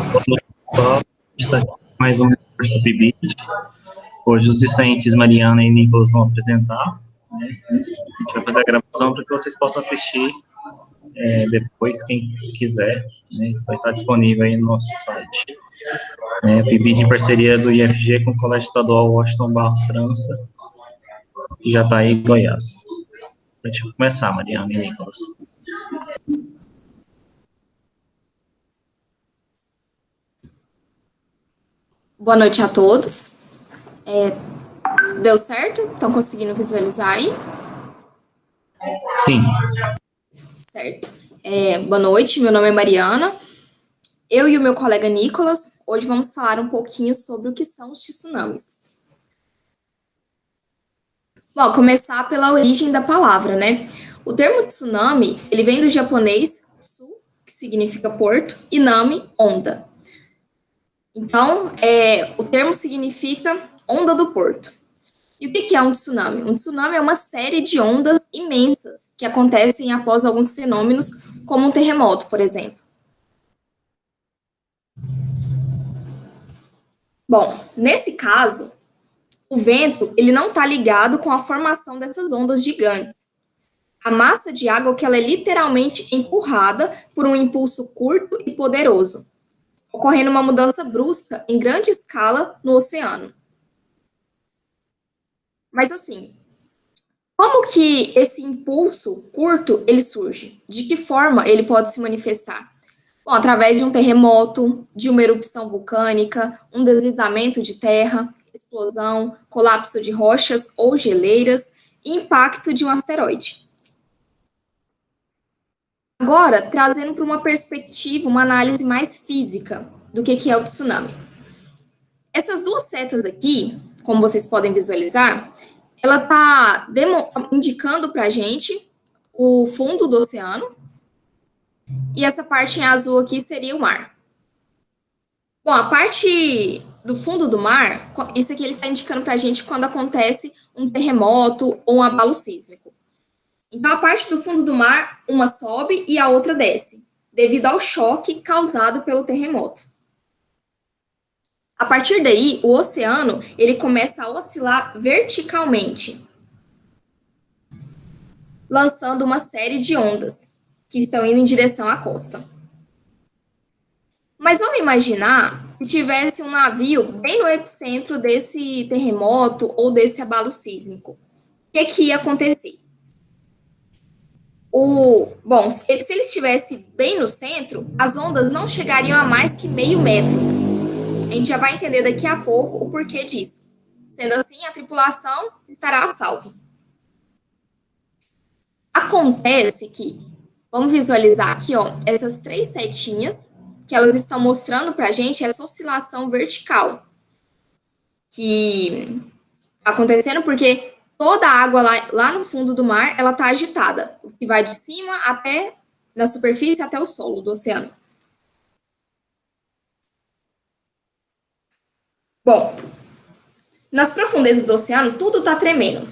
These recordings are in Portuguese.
Pessoal, está mais um curso do PIBID. Hoje os discentes Mariana e Nicolas vão apresentar, né? A gente vai fazer a gravação para que vocês possam assistir depois, quem quiser, né? Vai estar disponível aí no nosso site. PIBID em parceria do IFG com o Colégio Estadual Washington Barros, França, que já está aí em Goiás. Para a gente começar, Mariana e Nicolas. Boa noite a todos. Deu certo? Estão conseguindo visualizar aí? Sim. Certo. Boa noite, meu nome é Mariana. Eu e o meu colega Nicolas, hoje vamos falar um pouquinho sobre o que são os tsunamis. Bom, começar pela origem da palavra, né? O termo tsunami, ele vem do japonês tsu, que significa porto, e nami, onda. Então, o termo significa onda do porto. E o que é um tsunami? Um tsunami é uma série de ondas imensas que acontecem após alguns fenômenos, como um terremoto, por exemplo. Bom, nesse caso, o vento ele não está ligado com a formação dessas ondas gigantes. A massa de água que ela é literalmente empurrada por um impulso curto e poderoso, ocorrendo uma mudança brusca em grande escala no oceano. Mas assim, como que esse impulso curto ele surge? De que forma ele pode se manifestar? Bom, através de um terremoto, de uma erupção vulcânica, um deslizamento de terra, explosão, colapso de rochas ou geleiras e impacto de um asteroide. Agora, trazendo para uma perspectiva, uma análise mais física do que é o tsunami. Essas duas setas aqui, como vocês podem visualizar, ela está indicando para a gente o fundo do oceano, e essa parte em azul aqui seria o mar. Bom, a parte do fundo do mar, isso aqui ele está indicando para a gente quando acontece um terremoto ou um abalo sísmico. Então, a parte do fundo do mar, uma sobe e a outra desce, devido ao choque causado pelo terremoto. A partir daí, o oceano, ele começa a oscilar verticalmente, lançando uma série de ondas que estão indo em direção à costa. Mas vamos imaginar que tivesse um navio bem no epicentro desse terremoto ou desse abalo sísmico. O que ia acontecer? Bom, se ele estivesse bem no centro, as ondas não chegariam a mais que meio metro. A gente já vai entender daqui a pouco o porquê disso. Sendo assim, a tripulação estará a salvo. Acontece que, vamos visualizar aqui, ó, essas três setinhas, que elas estão mostrando para a gente essa oscilação vertical. Que está acontecendo porque toda a água lá no fundo do mar, ela está agitada. O que vai de cima até, na superfície, até o solo do oceano. Bom, nas profundezas do oceano, tudo está tremendo.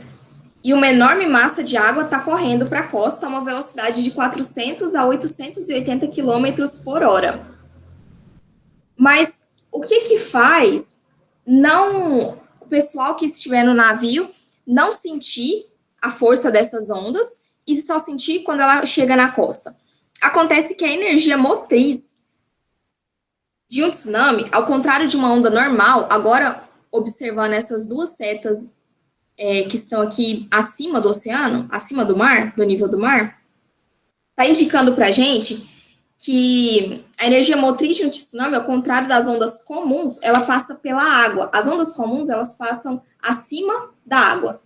E uma enorme massa de água está correndo para a costa a uma velocidade de 400 a 880 km por hora. Mas o que faz o pessoal que estiver no navio não sentir a força dessas ondas e só sentir quando ela chega na costa? Acontece que a energia motriz de um tsunami, ao contrário de uma onda normal, agora observando essas duas setas que estão aqui acima do oceano, acima do mar, do nível do mar, está indicando para a gente que a energia motriz de um tsunami, ao contrário das ondas comuns, ela passa pela água. As ondas comuns, elas passam acima da água.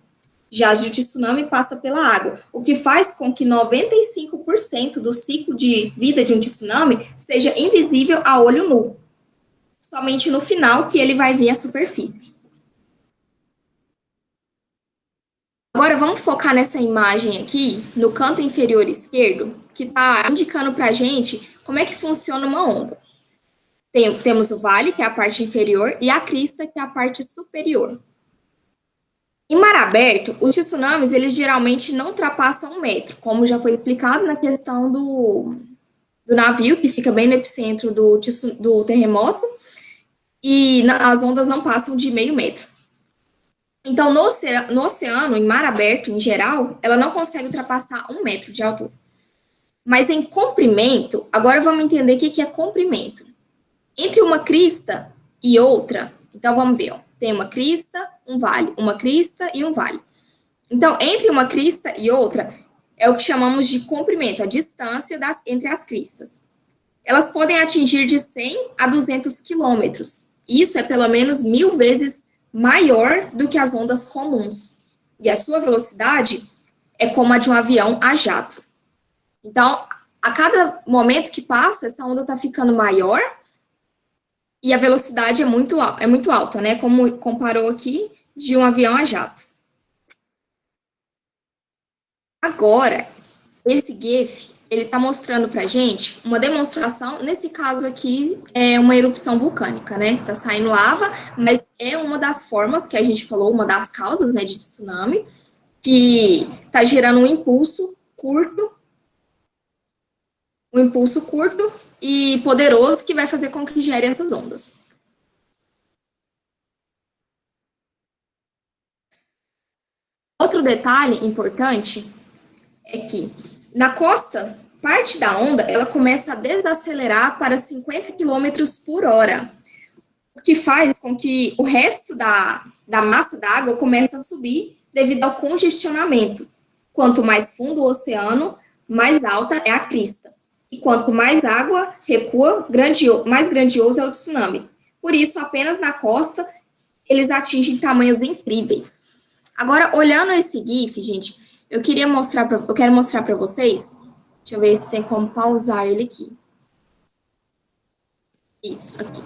Já a de tsunami passa pela água, o que faz com que 95% do ciclo de vida de um tsunami seja invisível a olho nu. Somente no final que ele vai vir à superfície. Agora vamos focar nessa imagem aqui, no canto inferior esquerdo, que está indicando para a gente como é que funciona uma onda. Temos o vale, que é a parte inferior, e a crista, que é a parte superior. Em mar aberto, os tsunamis, eles geralmente não ultrapassam 1 metro, como já foi explicado na questão do navio, que fica bem no epicentro do terremoto, e as ondas não passam de meio metro. Então, no oceano, em mar aberto, em geral, ela não consegue ultrapassar 1 metro de altura. Mas em comprimento, agora vamos entender o que é comprimento. Entre uma crista e outra, então vamos ver, ó, tem uma crista, um vale, uma crista e um vale. Então, entre uma crista e outra, é o que chamamos de comprimento, a distância entre as cristas. Elas podem atingir de 100 a 200 quilômetros. Isso é pelo menos 1000 vezes maior do que as ondas comuns. E a sua velocidade é como a de um avião a jato. Então, a cada momento que passa, essa onda está ficando maior e a velocidade é muito alta, né? Como comparou aqui, de um avião a jato. Agora, esse GIF, ele está mostrando para gente uma demonstração, nesse caso aqui, é uma erupção vulcânica, né? Está saindo lava, mas é uma das formas que a gente falou, uma das causas, né, de tsunami, que está gerando um impulso curto e poderoso que vai fazer com que gere essas ondas. Outro detalhe importante é que na costa, parte da onda ela começa a desacelerar para 50 quilômetros por hora, o que faz com que o resto da massa d'água comece a subir devido ao congestionamento. Quanto mais fundo o oceano, mais alta é a crista. E quanto mais água recua, mais grandioso é o tsunami. Por isso, apenas na costa, eles atingem tamanhos incríveis. Agora, olhando esse GIF, gente, eu quero mostrar para vocês. Deixa eu ver se tem como pausar ele aqui. Isso, aqui.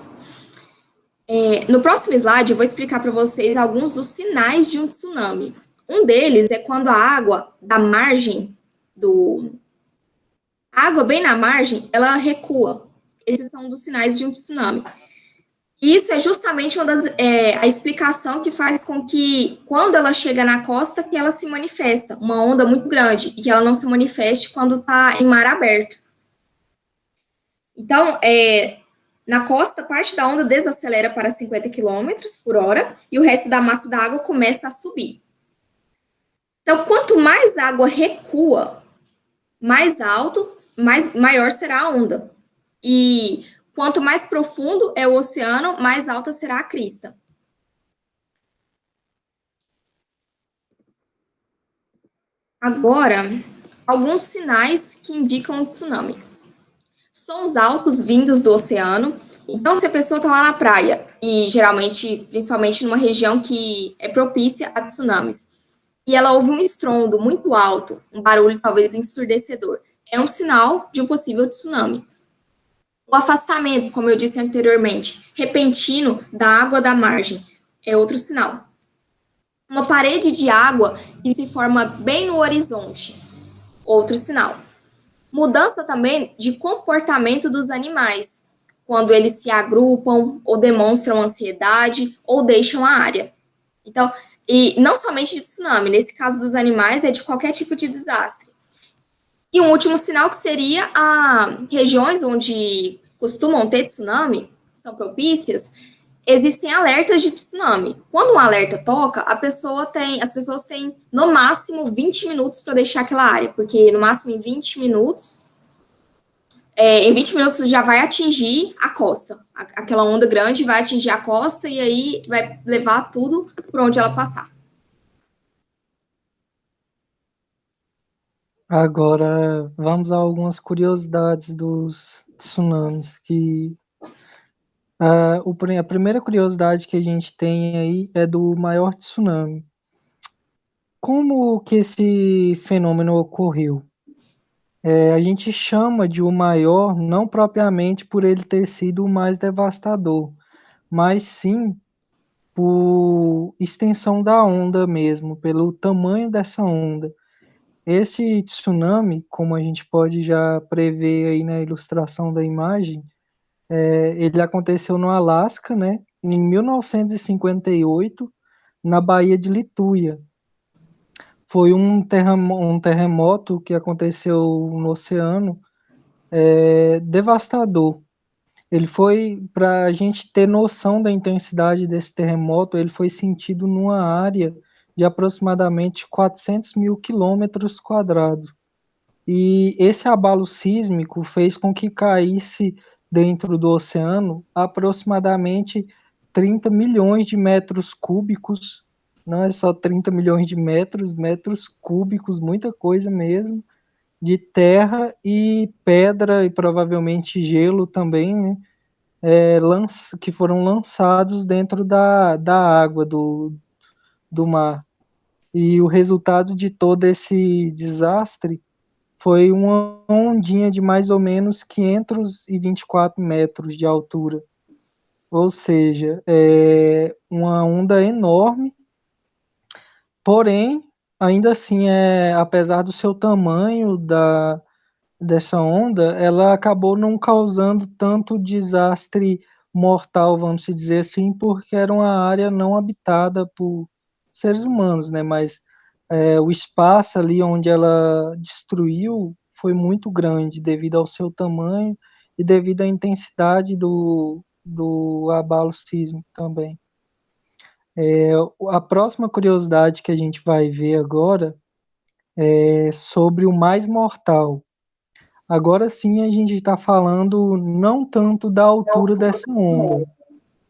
No próximo slide, eu vou explicar para vocês alguns dos sinais de um tsunami. Um deles é quando a água da margem A água bem na margem, ela recua. Esses são um dos sinais de um tsunami. E isso é justamente a explicação que faz com que, quando ela chega na costa, que ela se manifesta, uma onda muito grande, e que ela não se manifeste quando está em mar aberto. Então, na costa, parte da onda desacelera para 50 km por hora, e o resto da massa da água começa a subir. Então, quanto mais água recua, maior será a onda. E quanto mais profundo é o oceano, mais alta será a crista. Agora, alguns sinais que indicam um tsunami. Sons altos vindos do oceano. Então, se a pessoa está lá na praia, e geralmente, principalmente numa região que é propícia a tsunamis, e ela ouve um estrondo muito alto, um barulho talvez ensurdecedor, é um sinal de um possível tsunami. O afastamento, como eu disse anteriormente, repentino da água da margem, é outro sinal. Uma parede de água que se forma bem no horizonte, outro sinal. Mudança também de comportamento dos animais, quando eles se agrupam, ou demonstram ansiedade, ou deixam a área. Então, e não somente de tsunami, nesse caso dos animais, é de qualquer tipo de desastre. E um último sinal que seria regiões onde costumam ter tsunami, são propícias, existem alertas de tsunami. Quando um alerta toca, as pessoas têm no máximo 20 minutos para deixar aquela área, porque no máximo em 20 minutos já vai atingir a costa. Aquela onda grande vai atingir a costa e aí vai levar tudo por onde ela passar. Agora, vamos a algumas curiosidades dos tsunamis. A primeira curiosidade que a gente tem aí é do maior tsunami. Como que esse fenômeno ocorreu? A gente chama de o maior não propriamente por ele ter sido o mais devastador, mas sim por extensão da onda mesmo, pelo tamanho dessa onda. Esse tsunami, como a gente pode já prever aí na ilustração da imagem, ele aconteceu no Alasca, né, em 1958, na Baía de Lituia. Foi um terremoto que aconteceu no oceano, devastador. Ele foi, para a gente ter noção da intensidade desse terremoto, ele foi sentido numa área de aproximadamente 400 mil quilômetros quadrados. E esse abalo sísmico fez com que caísse dentro do oceano aproximadamente 30 milhões de metros cúbicos, não é só 30 milhões de metros, metros cúbicos, muita coisa mesmo, de terra e pedra e provavelmente gelo também, né? Que foram lançados dentro da água do mar. E o resultado de todo esse desastre foi uma ondinha de mais ou menos 524 metros de altura. Ou seja, uma onda enorme, porém, ainda assim, apesar do seu tamanho dessa onda, ela acabou não causando tanto desastre mortal, vamos dizer assim, porque era uma área não habitada por seres humanos, né? Mas o espaço ali onde ela destruiu foi muito grande devido ao seu tamanho e devido à intensidade do abalo sísmico também. A próxima curiosidade que a gente vai ver agora é sobre o mais mortal. Agora sim a gente está falando não tanto da altura dessa onda.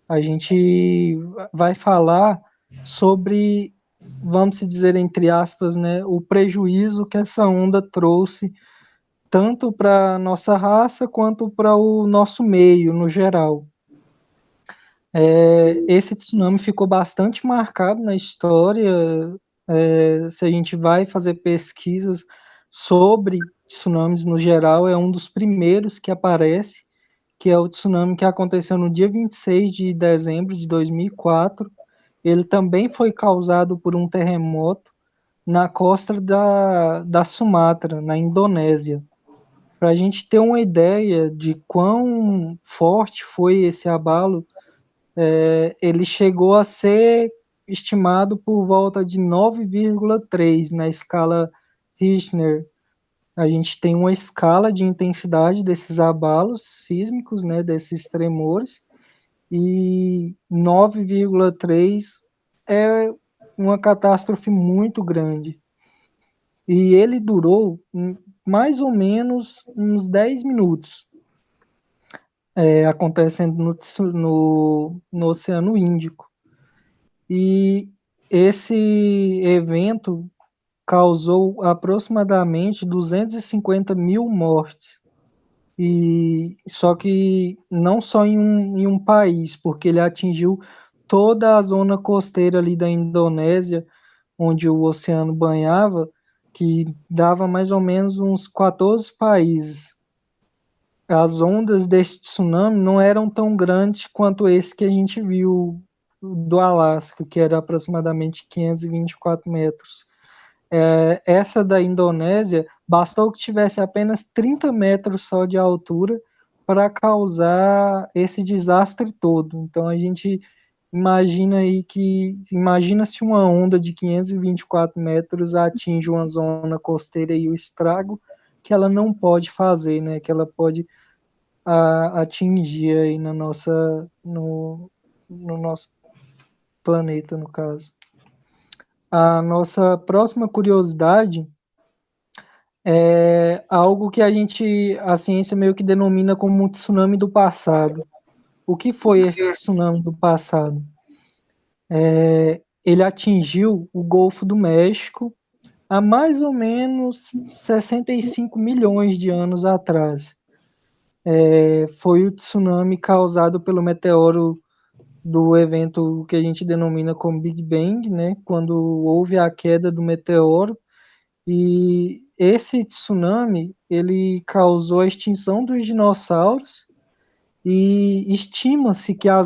A gente vai falar sobre, vamos dizer entre aspas, né, o prejuízo que essa onda trouxe tanto para a nossa raça quanto para o nosso meio no geral. Esse tsunami ficou bastante marcado na história. Se a gente vai fazer pesquisas sobre tsunamis no geral, é um dos primeiros que aparece, que é o tsunami que aconteceu no dia 26 de dezembro de 2004. Ele também foi causado por um terremoto na costa da Sumatra, na Indonésia. Para a gente ter uma ideia de quão forte foi esse abalo, ele chegou a ser estimado por volta de 9,3 na escala Richter. A gente tem uma escala de intensidade desses abalos sísmicos, né, desses tremores, e 9,3 é uma catástrofe muito grande. E ele durou mais ou menos uns 10 minutos, acontecendo no Oceano Índico. E esse evento causou aproximadamente 250 mil mortes. E só que não só em um país, porque ele atingiu toda a zona costeira ali da Indonésia, onde o oceano banhava, que dava mais ou menos uns 14 países. As ondas desse tsunami não eram tão grandes quanto esse que a gente viu do Alasca, que era aproximadamente 524 metros. Essa da Indonésia, bastou que tivesse apenas 30 metros só de altura para causar esse desastre todo. Então a gente imagina se uma onda de 524 metros atinge uma zona costeira e o estrago que ela não pode fazer, né? Que ela pode atingir aí no nosso planeta, no caso. A nossa próxima curiosidade é algo que a ciência meio que denomina como um tsunami do passado. O que foi esse tsunami do passado? Ele atingiu o Golfo do México há mais ou menos 65 milhões de anos atrás. Foi o tsunami causado pelo meteoro do evento que a gente denomina como Big Bang, né? Quando houve a queda do meteoro. E esse tsunami, ele causou a extinção dos dinossauros e estima-se que a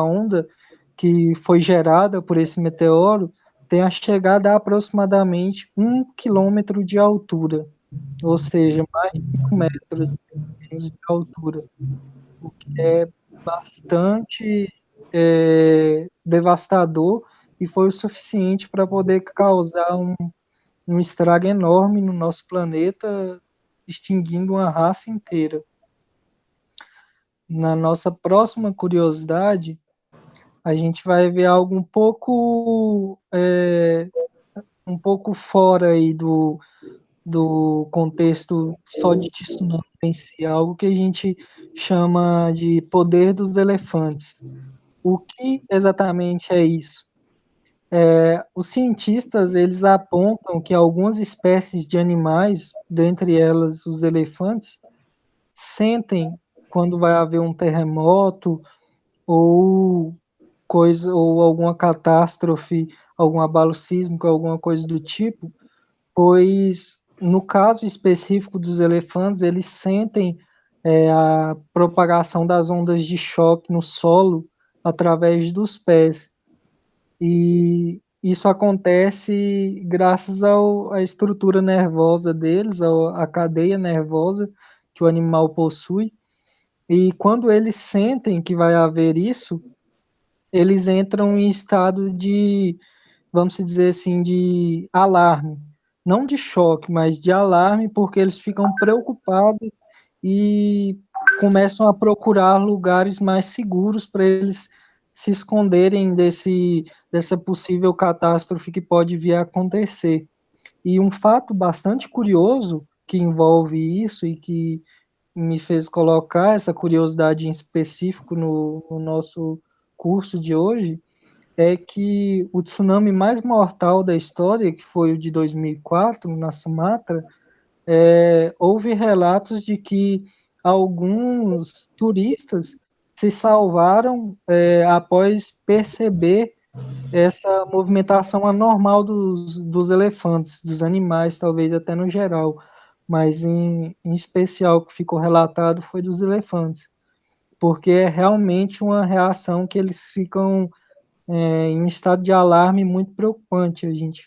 onda que foi gerada por esse meteoro tenha chegado a aproximadamente 1 quilômetro de altura, ou seja, mais de 5 metros de altura, o que é bastante devastador e foi o suficiente para poder causar um estrago enorme no nosso planeta extinguindo uma raça inteira. Na nossa próxima curiosidade, a gente vai ver algo um pouco fora aí do contexto só de tsunami em si, algo que a gente chama de poder dos elefantes. O que exatamente é isso? Os cientistas, eles apontam que algumas espécies de animais, dentre elas os elefantes, sentem quando vai haver um terremoto ou ou alguma catástrofe, algum abalo sísmico, alguma coisa do tipo, pois no caso específico dos elefantes, eles sentem a propagação das ondas de choque no solo através dos pés. E isso acontece graças à estrutura nervosa deles, à cadeia nervosa que o animal possui. E quando eles sentem que vai haver isso, eles entram em estado de, vamos dizer assim, de alarme. Não de choque, mas de alarme, porque eles ficam preocupados e começam a procurar lugares mais seguros para eles se esconderem dessa possível catástrofe que pode vir a acontecer. E um fato bastante curioso que envolve isso e que me fez colocar essa curiosidade em específico no nosso curso de hoje é que o tsunami mais mortal da história, que foi o de 2004, na Sumatra, houve relatos de que alguns turistas se salvaram após perceber essa movimentação anormal dos elefantes, dos animais, talvez até no geral, mas em especial o que ficou relatado foi dos elefantes, porque é realmente uma reação que eles ficam em um estado de alarme muito preocupante. A gente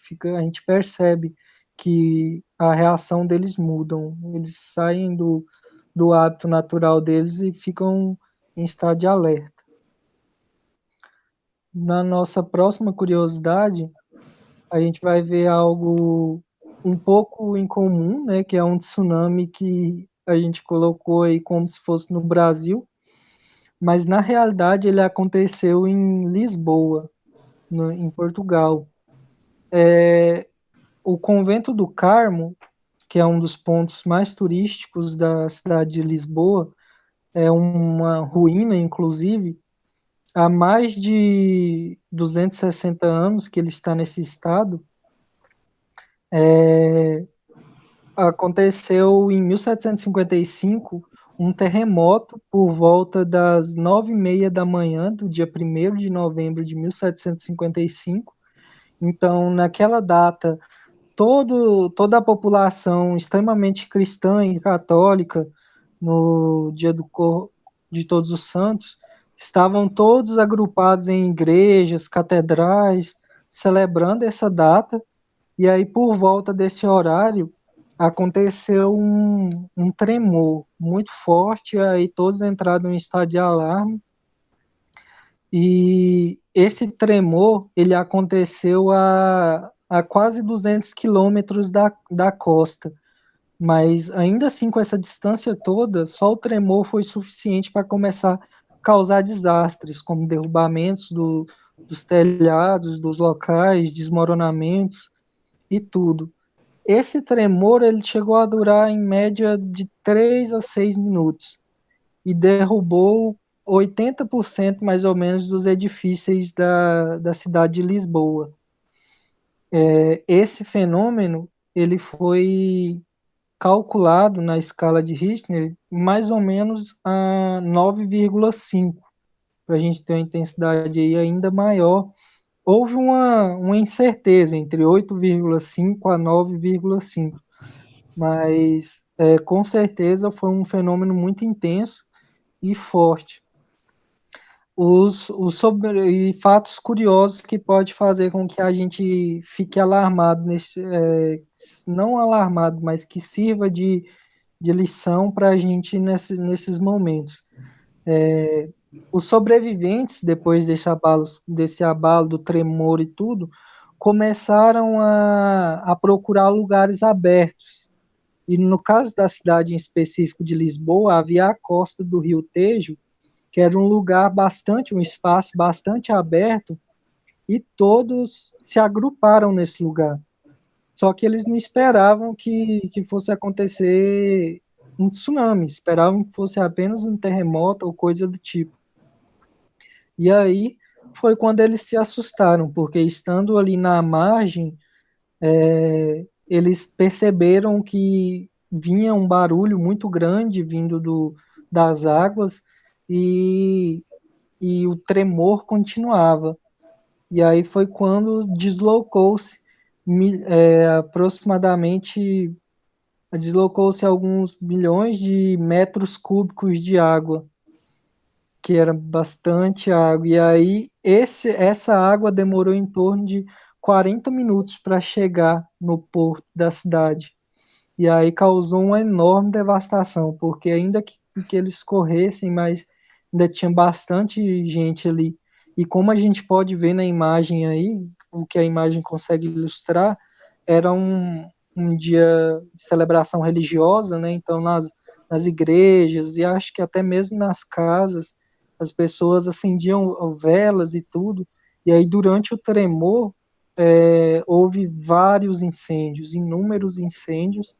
percebe que a reação deles mudam, eles saem do hábito natural deles e ficam em estado de alerta. Na nossa próxima curiosidade, a gente vai ver algo um pouco incomum, né, que é um tsunami que a gente colocou aí como se fosse no Brasil, mas na realidade ele aconteceu em Lisboa, em Portugal. O Convento do Carmo, que é um dos pontos mais turísticos da cidade de Lisboa, é uma ruína, inclusive, há mais de 260 anos que ele está nesse estado. Aconteceu em 1755 um terremoto por volta das 9h30 da manhã do dia 1º de novembro de 1755. Então, naquela data, toda a população extremamente cristã e católica, no dia de Todos os Santos, estavam todos agrupados em igrejas, catedrais, celebrando essa data. E aí, por volta desse horário, aconteceu um tremor muito forte, aí todos entraram em estado de alarme. E esse tremor, ele aconteceu a quase 200 quilômetros da costa. Mas ainda assim, com essa distância toda, só o tremor foi suficiente para começar a causar desastres, como derrubamentos dos telhados, dos locais, desmoronamentos e tudo. Esse tremor ele chegou a durar em média de 3 a 6 minutos e derrubou 80% mais ou menos dos edifícios da cidade de Lisboa. Esse fenômeno ele foi calculado na escala de Richter mais ou menos a 9,5, para a gente ter uma intensidade aí ainda maior. Houve uma incerteza entre 8,5 a 9,5, mas com certeza foi um fenômeno muito intenso e forte. E fatos curiosos que pode fazer com que a gente fique alarmado, não alarmado, mas que sirva de lição para a gente nesses momentos. Os sobreviventes, depois desse abalo, do tremor e tudo, começaram a procurar lugares abertos. E no caso da cidade em específico de Lisboa, havia a costa do Rio Tejo, que era um lugar bastante, um espaço bastante aberto, e todos se agruparam nesse lugar. Só que eles não esperavam que fosse acontecer um tsunami, esperavam que fosse apenas um terremoto ou coisa do tipo. E aí foi quando eles se assustaram, porque estando ali na margem, eles perceberam que vinha um barulho muito grande vindo das águas e, e o tremor continuava. E aí foi quando deslocou-se aproximadamente deslocou-se alguns milhões de metros cúbicos de água, que era bastante água. E aí essa água demorou em torno de 40 minutos para chegar no porto da cidade. E aí causou uma enorme devastação, porque ainda que eles corressem, mas ainda tinha bastante gente ali. E como a gente pode ver na imagem aí, o que a imagem consegue ilustrar, era um dia de celebração religiosa, né? Então nas igrejas e acho que até mesmo nas casas, as pessoas acendiam velas e tudo. E aí durante o tremor houve vários incêndios, inúmeros incêndios,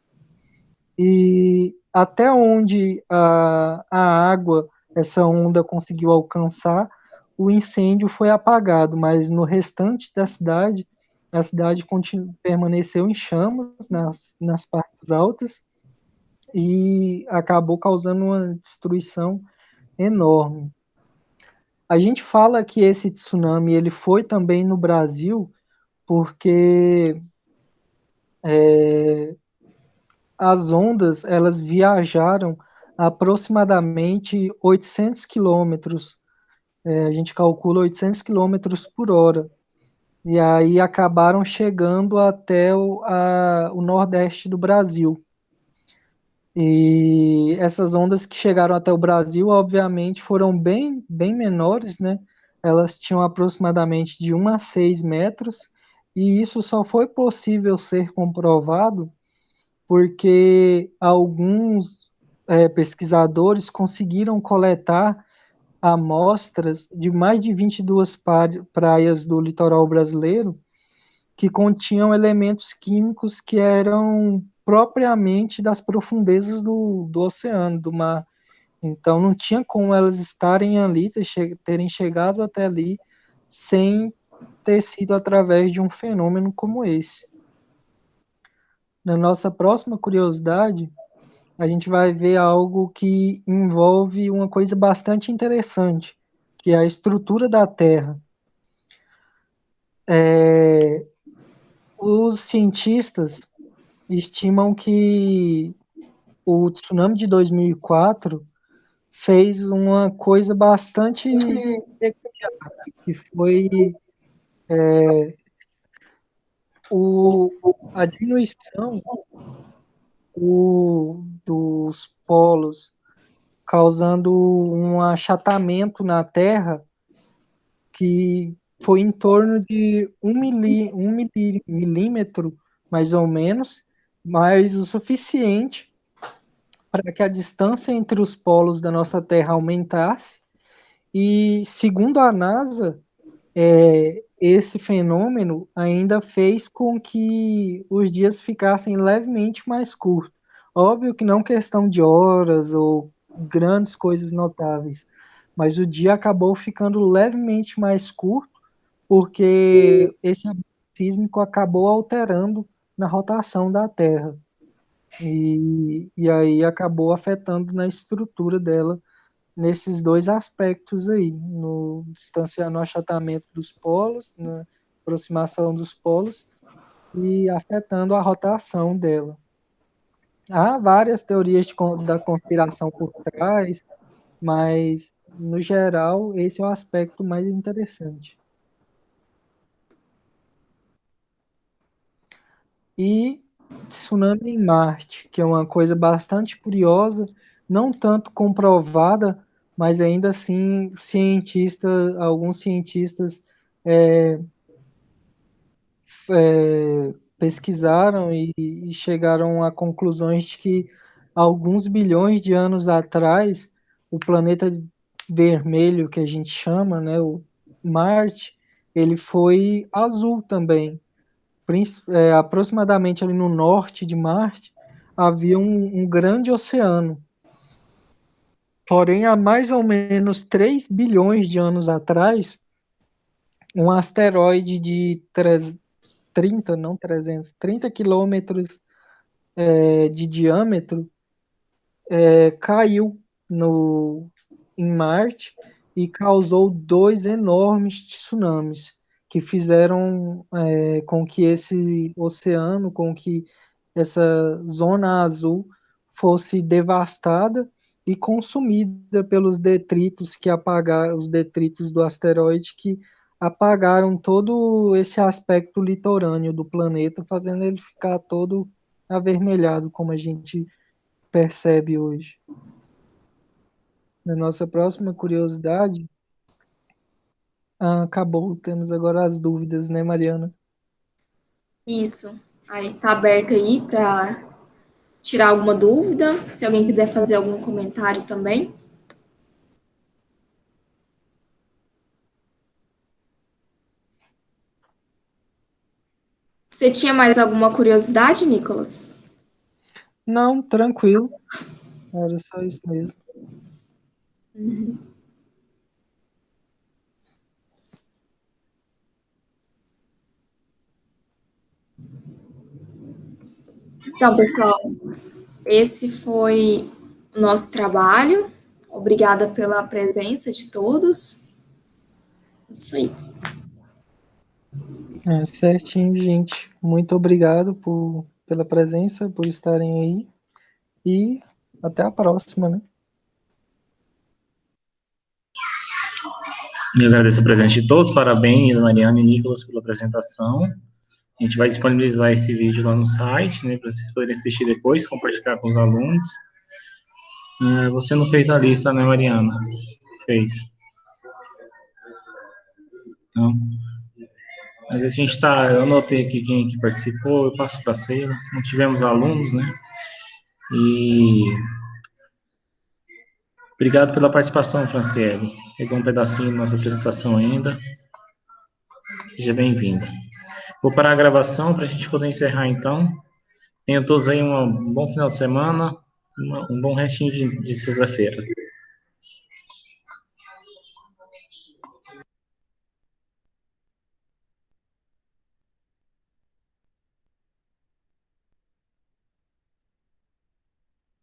e até onde a água, essa onda conseguiu alcançar, o incêndio foi apagado, mas no restante da cidade, a cidade permaneceu em chamas nas partes altas e acabou causando uma destruição enorme. A gente fala que esse tsunami ele foi também no Brasil, porque as ondas elas viajaram aproximadamente 800 quilômetros, a gente calcula 800 quilômetros por hora, e aí acabaram chegando até o nordeste do Brasil. E essas ondas que chegaram até o Brasil, obviamente, foram bem menores, né? Elas tinham aproximadamente de 1 a 6 metros, e isso só foi possível ser comprovado porque alguns pesquisadores conseguiram coletar amostras de mais de 22 praias do litoral brasileiro que continham elementos químicos que eram propriamente das profundezas do oceano, do mar. Então não tinha como elas estarem ali, terem chegado até ali, sem ter sido através de um fenômeno como esse. Na nossa próxima curiosidade, a gente vai ver algo que envolve uma coisa bastante interessante, que é a estrutura da Terra. Os cientistas estimam que o tsunami de 2004 fez uma coisa bastante peculiar, que foi a diminuição dos polos, causando um achatamento na Terra que foi em torno de um milímetro, mais ou menos, mas o suficiente para que a distância entre os polos da nossa Terra aumentasse. E, segundo a NASA, esse fenômeno ainda fez com que os dias ficassem levemente mais curtos. Óbvio que não questão de horas ou grandes coisas notáveis, mas o dia acabou ficando levemente mais curto porque esse avanço sísmico acabou alterando na rotação da Terra. E aí acabou afetando na estrutura dela nesses dois aspectos aí, no achatamento dos polos, na aproximação dos polos e afetando a rotação dela. Há várias teorias da conspiração por trás, mas, no geral, esse é o aspecto mais interessante. E tsunami em Marte, que é uma coisa bastante curiosa, não tanto comprovada, mas ainda assim alguns cientistas pesquisaram e chegaram a conclusões de que alguns bilhões de anos atrás, o planeta vermelho que a gente chama, né, o Marte, ele foi azul também. Aproximadamente ali no norte de Marte, havia um grande oceano. Porém, há mais ou menos 3 bilhões de anos atrás, um asteroide de 30, não 300, 30 quilômetros de diâmetro caiu em Marte e causou dois enormes tsunamis que fizeram com que esse oceano, com que essa zona azul fosse devastada e consumida pelos detritos que apagaram, os detritos do asteroide que apagaram todo esse aspecto litorâneo do planeta, fazendo ele ficar todo avermelhado, como a gente percebe hoje. Na nossa próxima curiosidade, acabou, temos agora as dúvidas, né, Mariana? Isso. Aí tá aberto aí para tirar alguma dúvida. Se alguém quiser fazer algum comentário também. Você tinha mais alguma curiosidade, Nicolas? Não, tranquilo, era só isso mesmo. Então, pessoal, esse foi o nosso trabalho. Obrigada pela presença de todos. Isso aí. Certinho, gente. Muito obrigado pela presença, por estarem aí. E até a próxima, né? Eu agradeço a presença de todos, parabéns, Mariana e Nicolas, pela apresentação. A gente vai disponibilizar esse vídeo lá no site, né, para vocês poderem assistir depois, compartilhar com os alunos. Você não fez a lista, né, Mariana? Fez. Então, mas a gente está, eu anotei aqui quem que participou, eu passo para a Sheila. Não tivemos alunos, né? E obrigado pela participação, Franciele. Pegou um pedacinho da nossa apresentação ainda. Seja bem-vinda. Vou parar a gravação para a gente poder encerrar, então. Tenham todos aí um bom final de semana, um bom restinho de sexta-feira.